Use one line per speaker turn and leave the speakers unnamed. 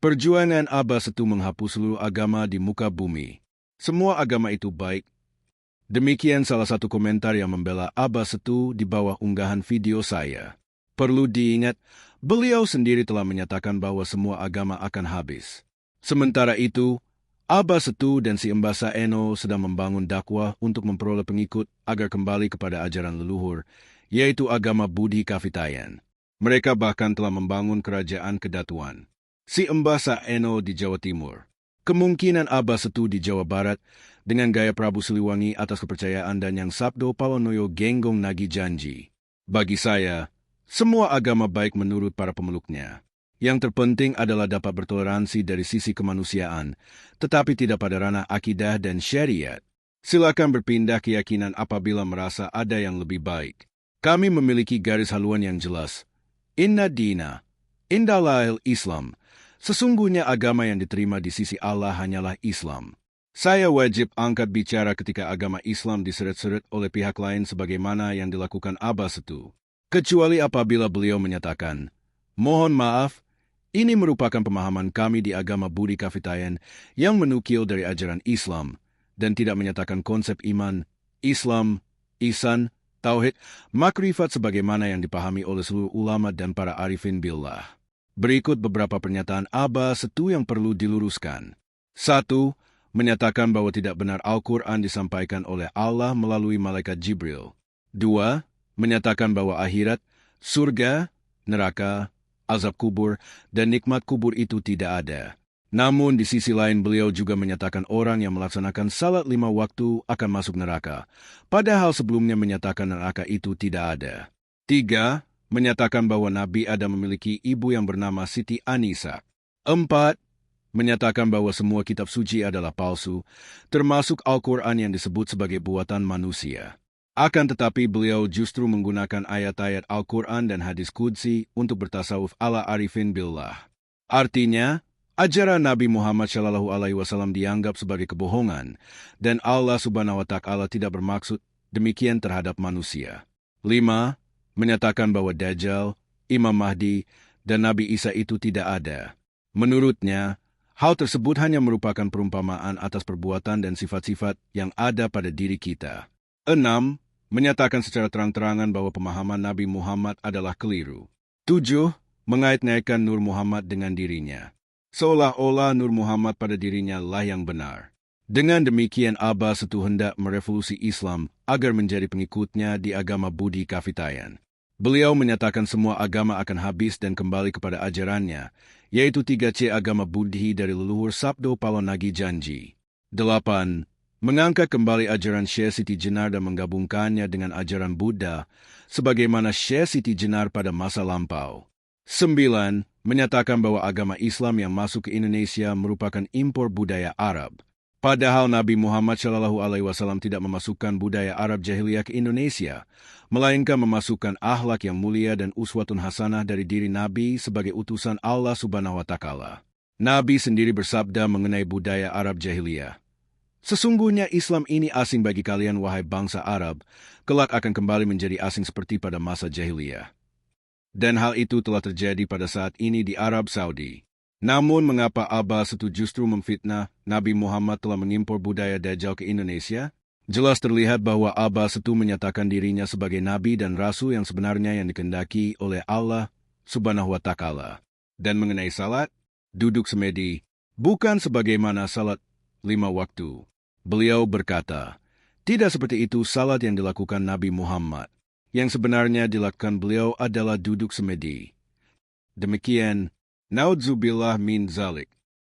Perjuangan Abba Setu menghapus seluruh agama di muka bumi. Semua agama itu baik. Demikian salah satu komentar yang membela Abba Setu di bawah unggahan video saya. Perlu diingat, beliau sendiri telah menyatakan bahwa semua agama akan habis. Sementara itu, Abba Setu dan si Embasa Eno sedang membangun dakwah untuk memperoleh pengikut agar kembali kepada ajaran leluhur, yaitu agama Budi Kavitayan. Mereka bahkan telah membangun kerajaan kedatuan. Si Embasa Eno di Jawa Timur. Kemungkinan Abba Setu di Jawa Barat dengan gaya Prabu Siliwangi atas kepercayaan dan yang Sabdo Palonoyo Genggong Nagi Janji. Bagi saya, semua agama baik menurut para pemeluknya. Yang terpenting adalah dapat bertoleransi dari sisi kemanusiaan, tetapi tidak pada ranah akidah dan syariat. Silakan berpindah keyakinan apabila merasa ada yang lebih baik. Kami memiliki garis haluan yang jelas. Inna dina, indallahil Islam. Sesungguhnya agama yang diterima di sisi Allah hanyalah Islam. Saya wajib angkat bicara ketika agama Islam diseret-seret oleh pihak lain sebagaimana yang dilakukan Abba Setu. Kecuali apabila beliau menyatakan, mohon maaf, ini merupakan pemahaman kami di agama Budi Kavitayan yang menukil dari ajaran Islam dan tidak menyatakan konsep iman, Islam, ihsan, tauhid, makrifat sebagaimana yang dipahami oleh seluruh ulama dan para arifin billah. Berikut beberapa pernyataan Abba Setu yang perlu diluruskan. 1. Menyatakan bahwa tidak benar Al-Quran disampaikan oleh Allah melalui malaikat Jibril. 2. Menyatakan bahwa akhirat, surga, neraka, azab kubur, dan nikmat kubur itu tidak ada. Namun di sisi lain beliau juga menyatakan orang yang melaksanakan salat 5 waktu akan masuk neraka, padahal sebelumnya menyatakan neraka itu tidak ada. 3. Menyatakan bahwa Nabi Adam memiliki ibu yang bernama Siti Anisa. 4. Menyatakan bahwa semua kitab suci adalah palsu, termasuk Al-Quran yang disebut sebagai buatan manusia. Akan tetapi beliau justru menggunakan ayat-ayat Al-Quran dan hadis Qudsi untuk bertasawuf ala arifin billah. Artinya, ajaran Nabi Muhammad SAW dianggap sebagai kebohongan, dan Allah Subhanahu wa Ta'ala tidak bermaksud demikian terhadap manusia. 5. Menyatakan bahwa Dajjal, Imam Mahdi, dan Nabi Isa itu tidak ada. Menurutnya, hal tersebut hanya merupakan perumpamaan atas perbuatan dan sifat-sifat yang ada pada diri kita. 6. Menyatakan secara terang-terangan bahwa pemahaman Nabi Muhammad adalah keliru. 7. Mengait-ngaitkan Nur Muhammad dengan dirinya. Seolah-olah Nur Muhammad pada dirinya lah yang benar. Dengan demikian Abba Setu hendak merevolusi Islam agar menjadi pengikutnya di agama Budi Kavitayan. Beliau menyatakan semua agama akan habis dan kembali kepada ajarannya, yaitu 3C agama Budi dari leluhur Sabdo Palonagi Janji. 8. Mengangkat kembali ajaran Syekh Siti Jenar dan menggabungkannya dengan ajaran Buddha, sebagaimana Syekh Siti Jenar pada masa lampau. 9. Menyatakan bahwa agama Islam yang masuk ke Indonesia merupakan impor budaya Arab. Padahal Nabi Muhammad SAW tidak memasukkan budaya Arab jahiliyah ke Indonesia, melainkan memasukkan akhlak yang mulia dan uswatun hasanah dari diri Nabi sebagai utusan Allah Subhanahu wa Ta'ala. Nabi sendiri bersabda mengenai budaya Arab jahiliyah. Sesungguhnya Islam ini asing bagi kalian wahai bangsa Arab, kelak akan kembali menjadi asing seperti pada masa jahiliyah. Dan hal itu telah terjadi pada saat ini di Arab Saudi. Namun mengapa Abba Setu justru memfitnah Nabi Muhammad telah mengimpor budaya Dajjal ke Indonesia? Jelas terlihat bahwa Abba Setu menyatakan dirinya sebagai Nabi dan Rasul yang sebenarnya yang dikehendaki oleh Allah Subhanahu wa Ta'ala. Dan mengenai salat, duduk semedi, bukan sebagaimana salat 5 waktu. Beliau berkata, tidak seperti itu salat yang dilakukan Nabi Muhammad. Yang sebenarnya dilakukan beliau adalah duduk semedi. Demikian, naudzubillah min zalik.